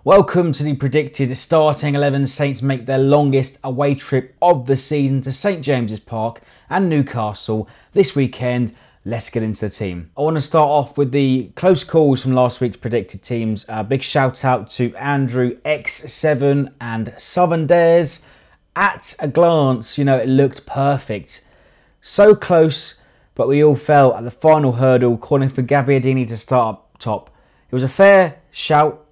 Welcome to the predicted starting 11. Saints make their longest away trip of the season to St James's Park and Newcastle this weekend. Let's get into the team. I want to start off with the close calls from last week's predicted teams. Big shout out to Andrew X7 and Southern Dares. At a glance, it looked perfect. So close, but we all fell at the final hurdle, calling for Gabbiadini to start up top. It was a fair shout,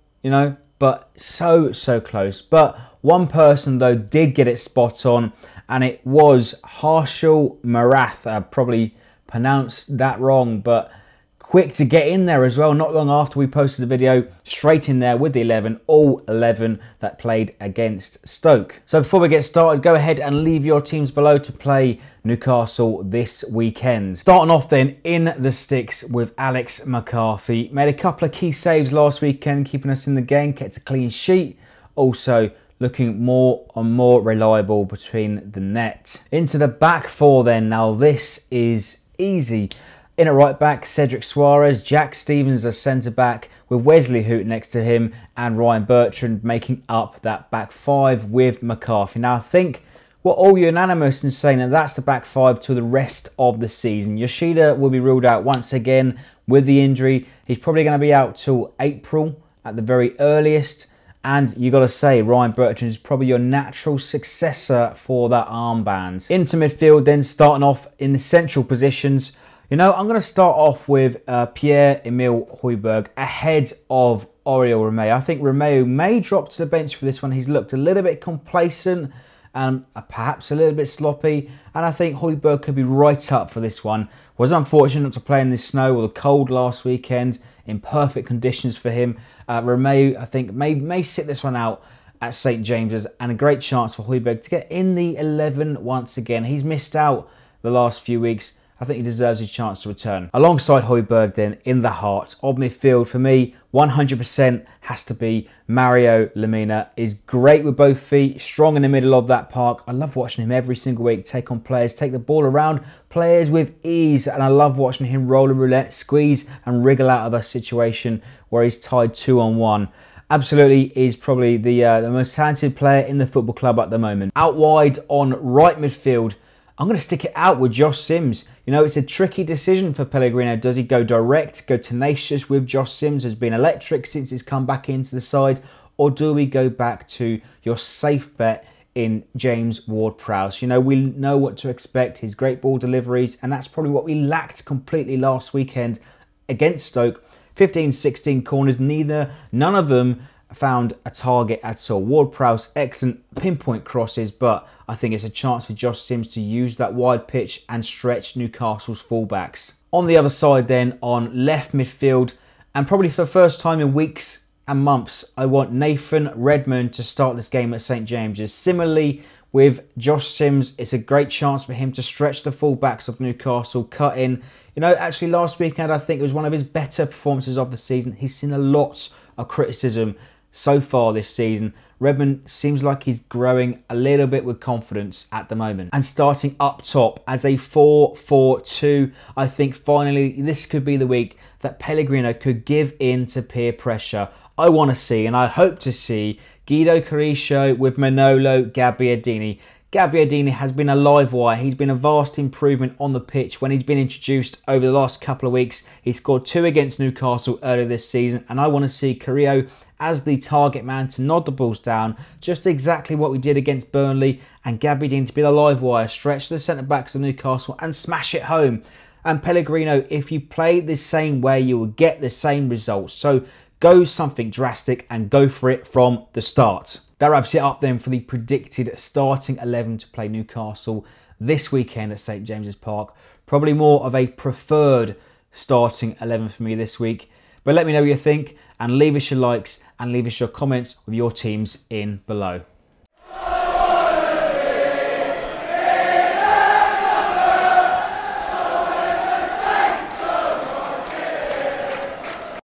but so close. But one person, though, did get it spot on, and it was Harshal Marath. I probably pronounced that wrong, but quick to get in there as well. Not long after we posted the video, straight in there with the 11, all 11 that played against Stoke. So before we get started, go ahead and leave your teams below to play Newcastle this weekend. Starting off then in the sticks with Alex McCarthy. Made a couple of key saves last weekend, keeping us in the game, kept a clean sheet. Also looking more and more reliable between the net. Into the back four then. Now this is easy. In at right back, Cedric Suarez, Jack Stevens as centre back with Wesley Hoot next to him and Ryan Bertrand making up that back five with McCarthy. Now I think we're all unanimous in saying that that's the back five to the rest of the season. Yoshida will be ruled out once again with the injury. He's probably going to be out till April at the very earliest. And you got to say, Ryan Bertrand is probably your natural successor for that armband. Into midfield then, starting off in the central positions. I'm going to start off with Pierre-Emile Højbjerg ahead of Oriol Romeu. I think Romeu may drop to the bench for this one. He's looked a little bit complacent and perhaps a little bit sloppy. And I think Højbjerg could be right up for this one. Was unfortunate not to play in the snow or the cold last weekend. In perfect conditions for him. Romeu, I think, may sit this one out at St James's. And a great chance for Højbjerg to get in the 11 once again. He's missed out the last few weeks. I think he deserves his chance to return. Alongside Højbjerg then, in the heart of midfield, for me, 100% has to be Mario Lemina. Is great with both feet, strong in the middle of that park. I love watching him every single week take on players, take the ball around players with ease. And I love watching him roll and roulette, squeeze and wriggle out of a situation where he's tied 2-on-1. Absolutely is probably the most talented player in the football club at the moment. Out wide on right midfield, I'm going to stick it out with Josh Sims. It's a tricky decision for Pellegrino. Does he go direct, go tenacious with Josh Sims, has been electric since he's come back into the side? Or do we go back to your safe bet in James Ward-Prowse? We know what to expect, his great ball deliveries, and that's probably what we lacked completely last weekend against Stoke. 15, 16 corners, none of them found a target at all. Ward-Prowse, excellent pinpoint crosses, but I think it's a chance for Josh Sims to use that wide pitch and stretch Newcastle's fullbacks. On the other side then, on left midfield, and probably for the first time in weeks and months, I want Nathan Redmond to start this game at St James's. Similarly, with Josh Sims, it's a great chance for him to stretch the fullbacks of Newcastle, cut in. Actually last weekend, I think it was one of his better performances of the season. He's seen a lot of criticism so far this season. Redmond seems like he's growing a little bit with confidence at the moment. And starting up top as a 4-4-2, I think finally this could be the week that Pellegrino could give in to peer pressure. I want to see, and I hope to see, Guido Cariscio with Manolo Gabbiadini. Gabbiadini has been a live wire. He's been a vast improvement on the pitch when he's been introduced over the last couple of weeks. He scored 2 against Newcastle earlier this season, and I want to see Cariscio as the target man to nod the balls down, just exactly what we did against Burnley, and Gabbiadini to be the live wire, stretch the centre-backs of Newcastle and smash it home. And Pellegrino, if you play the same way, you will get the same results. So go something drastic and go for it from the start. That wraps it up then for the predicted starting 11 to play Newcastle this weekend at St James's Park. Probably more of a preferred starting 11 for me this week. But let me know what you think and leave us your likes and leave us your comments with your teams in below.